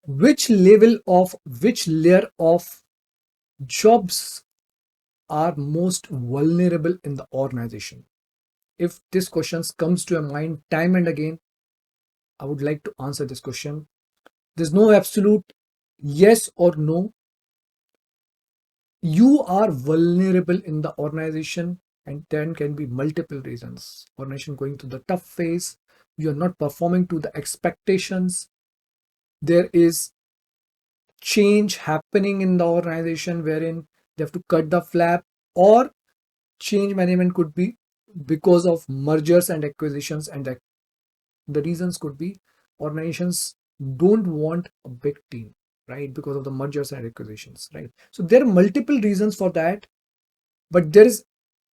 which layer of jobs are most vulnerable in the organization? If this question comes to your mind time and again, I would like to answer this question. There's no absolute yes or no. You are vulnerable in the organization, and then can be multiple reasons. Organization going through the tough phase, you're not performing to the expectations, there is change happening in the organization wherein they have to cut the flap, or change management could be because of mergers and acquisitions, and the reasons could be organizations don't want a big team, right, because of the mergers and acquisitions, right? So there are multiple reasons for that, but there is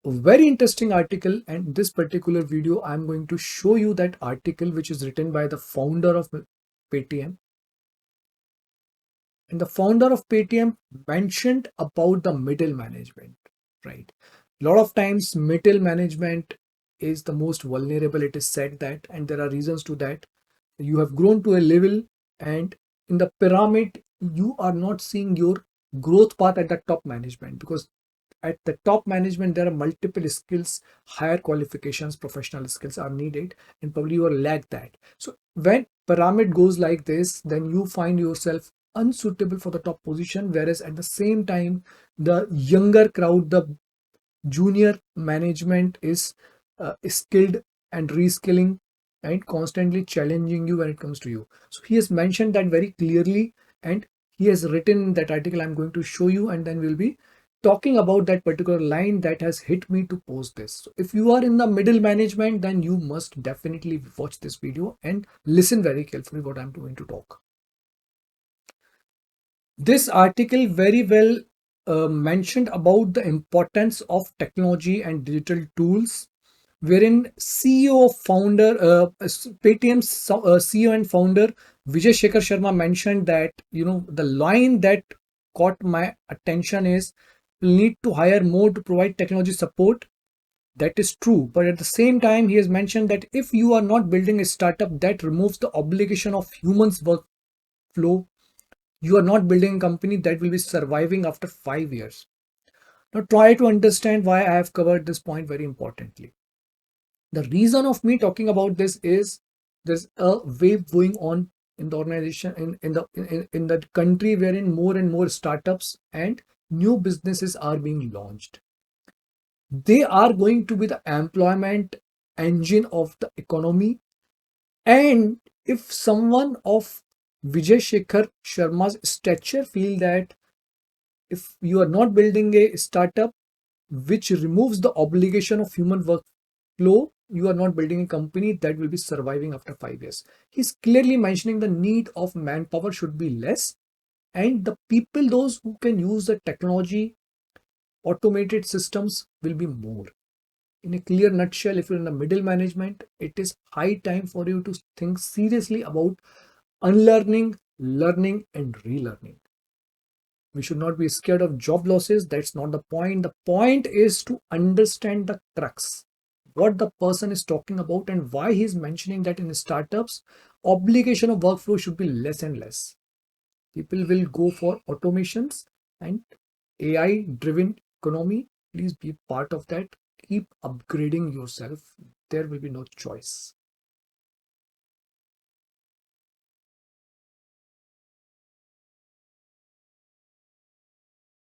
a very interesting article, and this particular video I'm going to show you that article, which is written by the founder of PayTm. And the founder of PayTm mentioned about the middle management, right? A lot of times middle management is the most vulnerable, it is said that, and there are reasons to that. You have grown to a level, and in the pyramid you are not seeing your growth path at the top management, because at the top management there are multiple skills, higher qualifications, professional skills are needed, and probably you will lack that. So when pyramid goes like this, then you find yourself unsuitable for the top position, whereas at the same time the younger crowd, the junior management is skilled and reskilling and constantly challenging you when it comes to you. So he has mentioned that very clearly, and he has written in that article. I'm going to show you, and then we'll be talking about that particular line that has hit me to post this. So if you are in the middle management, then you must definitely watch this video and listen very carefully what I'm going to talk. This article very well mentioned about the importance of technology and digital tools, wherein CEO founder, PayTm's CEO and founder Vijay Shekhar Sharma mentioned that, the line that caught my attention is, we'll need to hire more to provide technology support. That is true, but at the same time, he has mentioned that if you are not building a startup, that removes the obligation of humans workflow. You are not building a company that will be surviving after 5 years. Now try to understand why I have covered this point very importantly. The reason of me talking about this is, there's a wave going on in the organization, in the country, wherein more and more startups and new businesses are being launched. They are going to be the employment engine of the economy. And if someone of Vijay Shekhar Sharma's stature feel that if you are not building a startup which removes the obligation of human workflow, you are not building a company that will be surviving after 5 years. He's clearly mentioning the need of manpower should be less, and the people, those who can use the technology, automated systems, will be more. In a clear nutshell, if you're in the middle management, it is high time for you to think seriously about unlearning, learning, and relearning. We should not be scared of job losses. That's not the point. The point is to understand the crux, what the person is talking about, and why he's mentioning that in startups, obligation of workflow should be less and less. People will go for automations and AI driven economy. Please be part of that. Keep upgrading yourself. There will be no choice.